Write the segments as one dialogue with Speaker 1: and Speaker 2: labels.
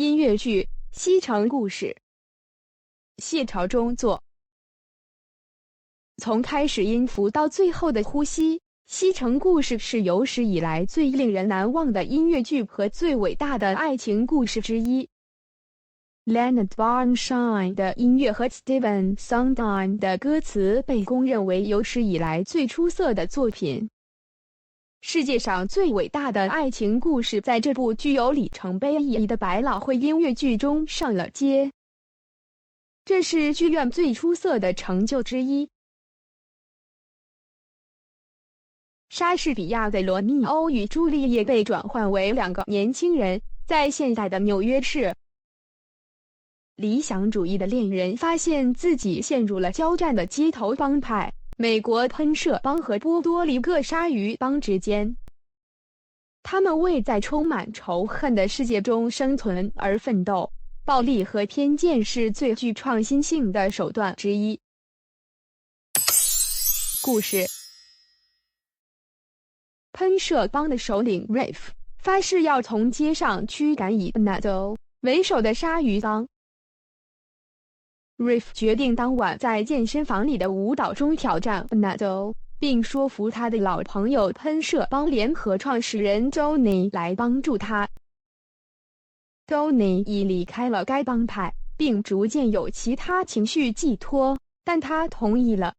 Speaker 1: 音乐剧《西城故事》，谢朝中作。从开始音符到最后的呼吸，《西城故事》是有史以来最令人难忘的音乐剧和最伟大的爱情故事之一。Leonard Bernstein 的音乐和 Stephen Sondheim 的歌词被公认为有史以来最出色的作品。世界上最伟大的爱情故事在这部具有里程碑意义的百老汇音乐剧中上了街，这是剧院最出色的成就之一。莎士比亚的《罗密欧与朱丽叶》被转换为两个年轻人在现代的纽约市。理想主义的恋人发现自己陷入了交战的街头帮派美国喷射帮和波多黎各鲨鱼帮之间，他们为在充满仇恨的世界中生存而奋斗。暴力和偏见是最具创新性的手段之一。故事：喷射帮的首领 Rafe 发誓要从街上驱赶以 Bernardo 为首的鲨鱼帮。Rafe 决定当晚在健身房里的舞蹈中挑战 Bernardo， 并说服他的老朋友喷射帮联合创始人 Johnny 来帮助他。Johnny 已离开了该帮派，并逐渐有其他情绪寄托，但他同意了。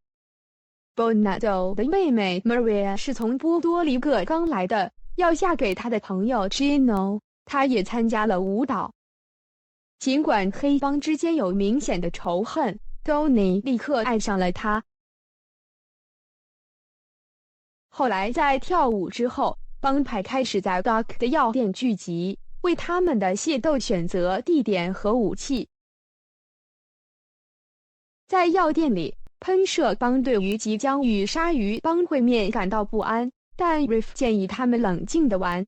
Speaker 1: Bernardo 的妹妹 Maria 是从波多黎各刚来的，要嫁给他的朋友 Gino， 她也参加了舞蹈。尽管黑帮之间有明显的仇恨， Johnny 立刻爱上了她。后来在跳舞之后，帮派开始在 Dock 的药店聚集，为他们的械斗选择地点和武器。在药店里，喷射帮对于即将与鲨鱼帮会面感到不安，但 Rafe 建议他们冷静地玩。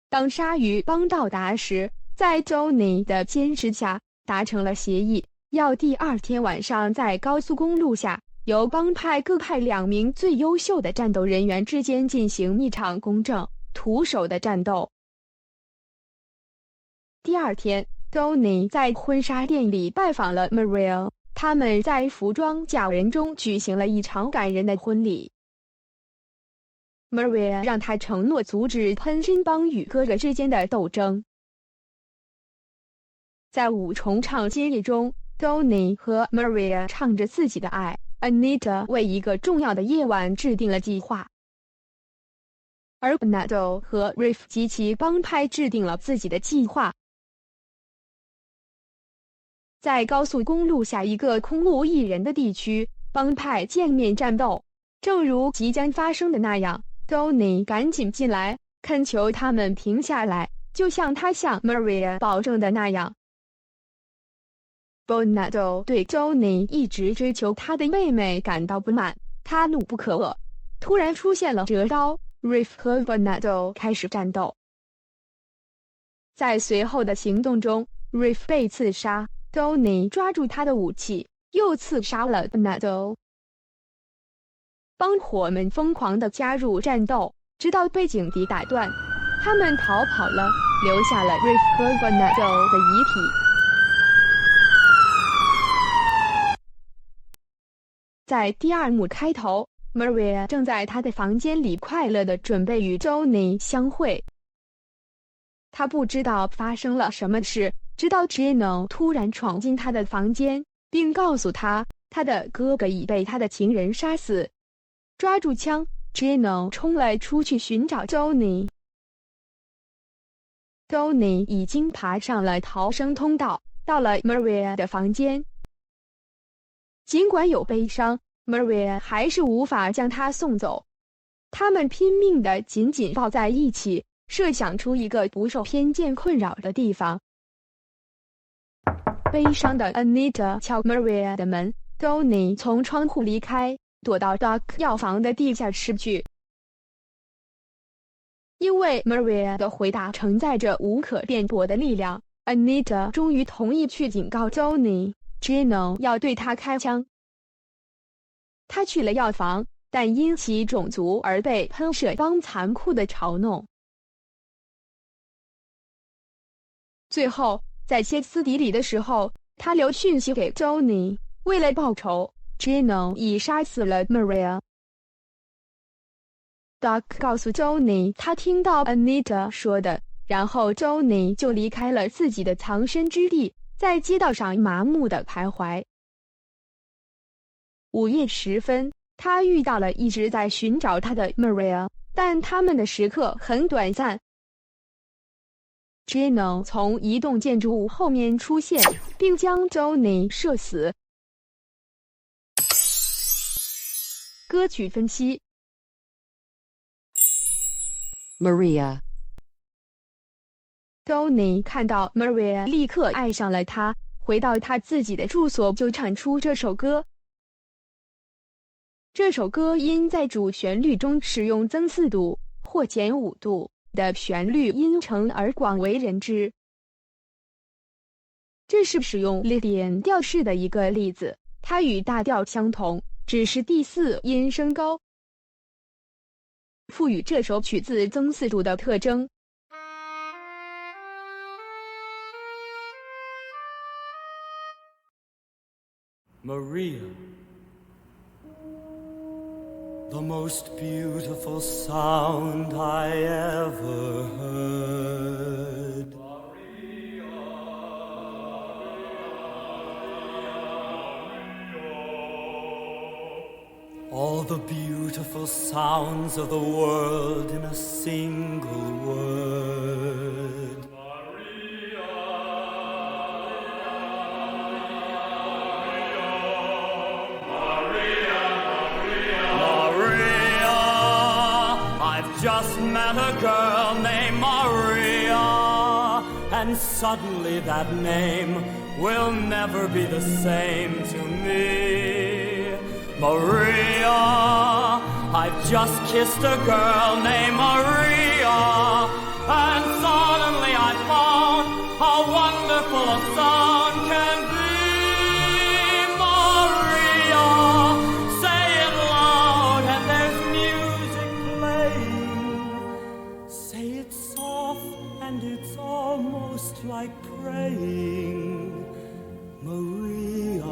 Speaker 1: 当鲨鱼帮到达时，在 Johnny 的坚持下达成了协议，要第二天晚上在高速公路下由帮派各派2名最优秀的战斗人员之间进行一场公正、徒手的战斗。第二天 Johnny 在婚纱店里拜访了 Maria， 他们在服装假人中举行了一场感人的婚礼。Maria 让他承诺阻止喷身帮与哥哥之间的斗争。在5重唱接力中， Johnny 和 Maria 唱着自己的爱。 Anita 为一个重要的夜晚制定了计划，而 Bernardo 和 Rafe 及其帮派制定了自己的计划。在高速公路下一个空无一人的地区，帮派见面战斗。正如即将发生的那样， Johnny 赶紧进来，恳求他们停下来，就像他向 Maria 保证的那样。Bernardo 对 Johnny 一直追求他的妹妹感到不满，他怒不可遏。突然出现了折刀， Rafe 和 Bernardo 开始战斗。在随后的行动中， Rafe 被刺杀， Johnny 抓住他的武器，又刺杀了 Bernardo。 帮伙们疯狂地加入战斗，直到被警笛打断，他们逃跑了，留下了 Rafe 和 Bernardo 的遗体。在第2幕开头， Maria 正在她的房间里快乐地准备与 Johnny 相会。她不知道发生了什么事，直到 Gino 突然闯进她的房间，并告诉她，她的哥哥已被她的情人杀死。抓住枪， Gino 冲了出去寻找 Johnny。 Johnny 已经爬上了逃生通道，到了 Maria 的房间。尽管有悲伤， Maria 还是无法将他送走。他们拼命地紧紧抱在一起，设想出一个不受偏见困扰的地方。悲伤的 Anita 敲 Maria 的门， Johnny 从窗户离开，躲到 Dock 药房的地下室去。因为 Maria 的回答承载着无可辩驳的力量， Anita 终于同意去警告 Johnny。Gino 要对他开枪。他去了药房，但因其种族而被喷射帮残酷的嘲弄。最后，在歇斯底里的时候，他留讯息给 Johnny， 为了报仇 ，Gino 已杀死了 Maria。Doc 告诉 Johnny 他听到 Anita 说的，然后 Johnny 就离开了自己的藏身之地，在街道上麻木地徘徊。午夜时分，他遇到了一直在寻找他的 Maria， 但他们的时刻很短暂。Gino 从一栋建筑物后面出现，并将 Johnny 射死。歌曲分析
Speaker 2: Maria
Speaker 1: Johnny 看到 Maria 立刻爱上了她，回到他自己的住所就唱出这首歌。这首歌因在主旋律中使用增4度或减5度的旋律音程而广为人知。这是使用列点调式的一个例子，它与大调相同，只是第4音升高，赋予这首曲子增4度的特征。
Speaker 3: Maria, the most beautiful sound I ever heard. All the beautiful sounds of the world in a single word. Just met a girl named Maria, and suddenly that name will never be the same to me. Maria, I've just kissed a girl named Maria, and suddenly I found how wonderful a sound can be. Maria, say it loud and there's music playing. Say it soft and it's almost like praying. Maria,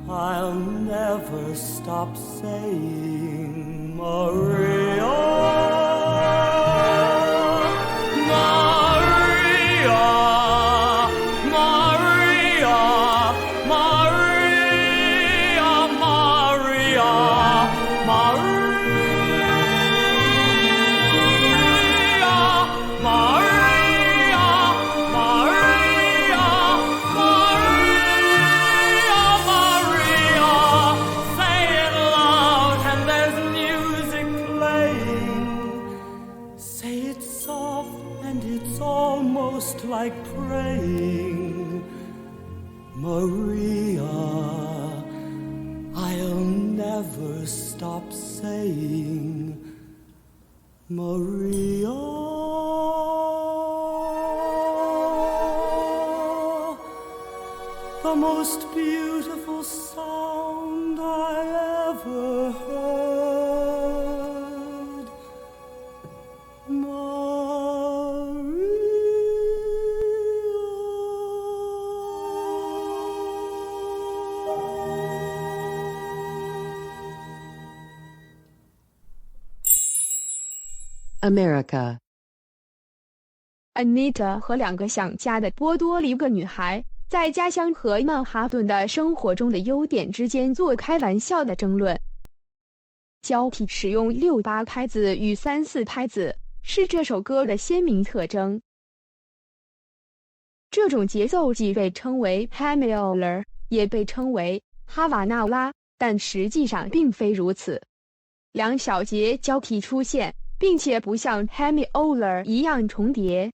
Speaker 3: I'll never stop saying Maria. Like praying, Maria, I'll never stop saying Maria. The most beautiful sound I ever heard.
Speaker 2: America
Speaker 1: Anita 和2个想家的波多黎各女孩，在家乡和曼哈顿的生活中的优点之间做开玩笑的争论。交替使用6/8拍子与3/4拍子是这首歌的鲜明特征。这种节奏既被称为 Hemioler， 也被称为哈瓦那拉，但实际上并非如此。2小节交替出现，并且不像 Hemioler 一样重叠。